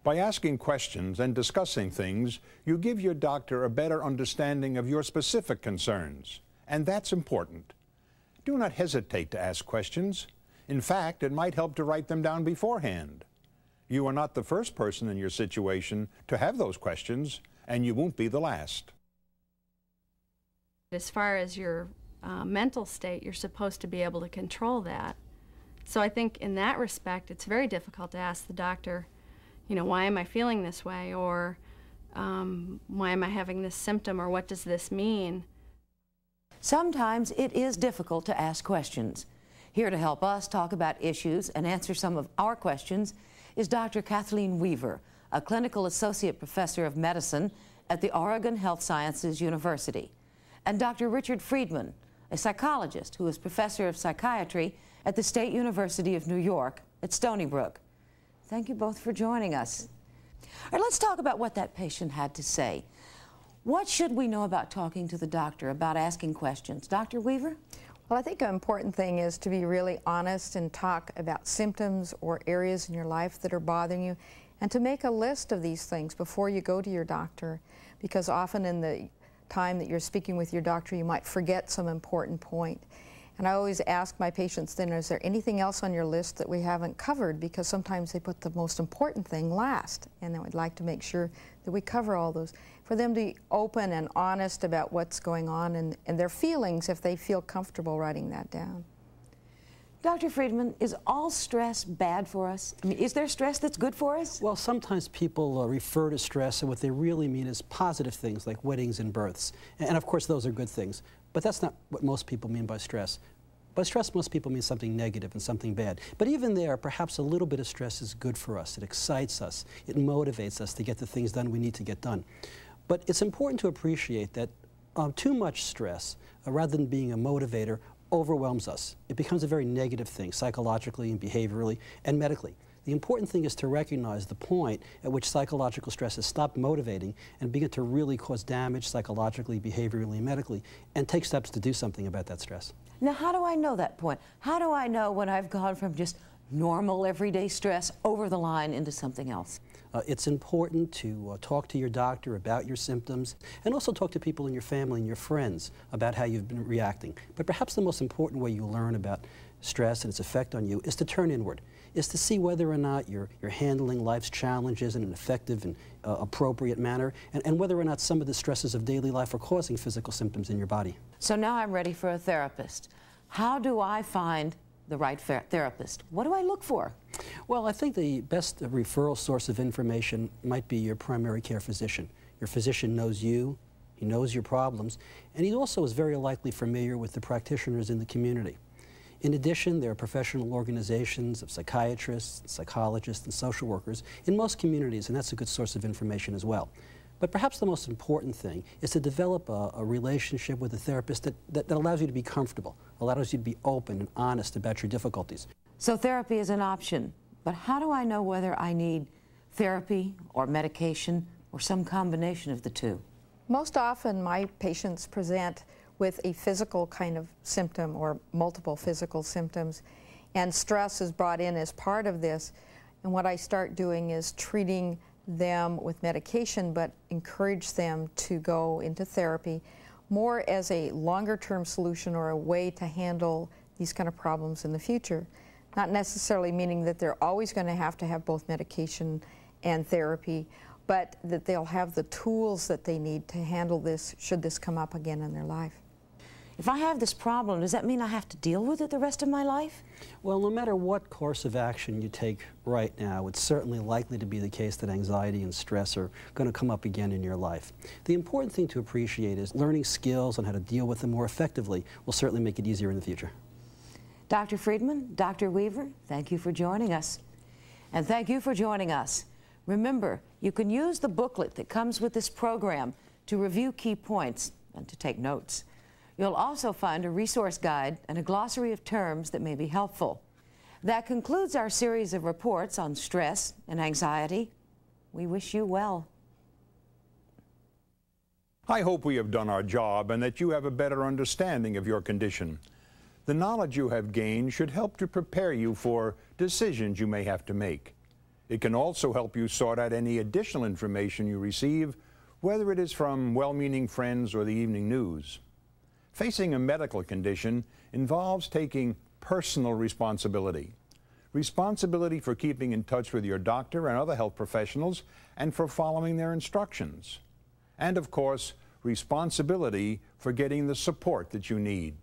By asking questions and discussing things, you give your doctor a better understanding of your specific concerns, and that's important. Do not hesitate to ask questions. In fact, it might help to write them down beforehand. You are not the first person in your situation to have those questions, and you won't be the last. As far as your mental state, you're supposed to be able to control that. So I think in that respect, it's very difficult to ask the doctor, you know, why am I feeling this way, or why am I having this symptom, or what does this mean? Sometimes it is difficult to ask questions. Here to help us talk about issues and answer some of our questions is Dr. Kathleen Weaver, a clinical associate professor of medicine at the Oregon Health Sciences University, and Dr. Richard Friedman, a psychologist who is professor of psychiatry at the State University of New York at Stony Brook. Thank you both for joining us. All right, let's talk about what that patient had to say. What should we know about talking to the doctor, about asking questions? Dr. Weaver? Well, I think an important thing is to be really honest and talk about symptoms or areas in your life that are bothering you, and to make a list of these things before you go to your doctor, because often in the time that you're speaking with your doctor, you might forget some important point. And I always ask my patients then, is there anything else on your list that we haven't covered? Because sometimes they put the most important thing last, and I would like to make sure that we cover all those. For them to be open and honest about what's going on and their feelings, if they feel comfortable writing that down. Dr. Friedman, is all stress bad for us? I mean, is there stress that's good for us? Well, sometimes people refer to stress, and what they really mean is positive things like weddings and births. And of course, those are good things. But that's not what most people mean by stress. By stress, most people mean something negative and something bad. But even there, perhaps a little bit of stress is good for us. It excites us. It motivates us to get the things done we need to get done. But it's important to appreciate that too much stress, rather than being a motivator, overwhelms us. It becomes a very negative thing, psychologically and behaviorally and medically. The important thing is to recognize the point at which psychological stress has stopped motivating and begin to really cause damage psychologically, behaviorally, and medically, and take steps to do something about that stress. Now, how do I know that point? How do I know when I've gone from just normal everyday stress over the line into something else? It's important to talk to your doctor about your symptoms, and also talk to people in your family and your friends about how you've been reacting. But perhaps the most important way you learn about stress and its effect on you is to turn inward, is to see whether or not you're handling life's challenges in an effective and appropriate manner, and whether or not some of the stresses of daily life are causing physical symptoms in your body. So now I'm ready for a therapist. How do I find the right therapist? What do I look for? Well, I think the best referral source of information might be your primary care physician. Your physician knows you, he knows your problems, and he also is very likely familiar with the practitioners in the community. In addition, there are professional organizations of psychiatrists, psychologists, and social workers in most communities, and that's a good source of information as well. But perhaps the most important thing is to develop a relationship with a therapist that allows you to be comfortable, allows you to be open and honest about your difficulties. So therapy is an option, but how do I know whether I need therapy or medication or some combination of the two? Most often my patients present with a physical kind of symptom or multiple physical symptoms, and stress is brought in as part of this. And what I start doing is treating them with medication, but encourage them to go into therapy more as a longer-term solution or a way to handle these kind of problems in the future. Not necessarily meaning that they're always going to have both medication and therapy, but that they'll have the tools that they need to handle this should this come up again in their life. If I have this problem, does that mean I have to deal with it the rest of my life? Well, no matter what course of action you take right now, it's certainly likely to be the case that anxiety and stress are going to come up again in your life. The important thing to appreciate is learning skills on how to deal with them more effectively will certainly make it easier in the future. Dr. Friedman, Dr. Weaver, thank you for joining us. And thank you for joining us. Remember, you can use the booklet that comes with this program to review key points and to take notes. You'll also find a resource guide and a glossary of terms that may be helpful. That concludes our series of reports on stress and anxiety. We wish you well. I hope we have done our job and that you have a better understanding of your condition. The knowledge you have gained should help to prepare you for decisions you may have to make. It can also help you sort out any additional information you receive, whether it is from well-meaning friends or the evening news. Facing a medical condition involves taking personal responsibility. Responsibility for keeping in touch with your doctor and other health professionals and for following their instructions. And of course, responsibility for getting the support that you need.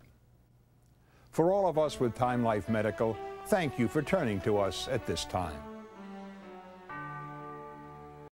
For all of us with Time Life Medical, thank you for turning to us at this time.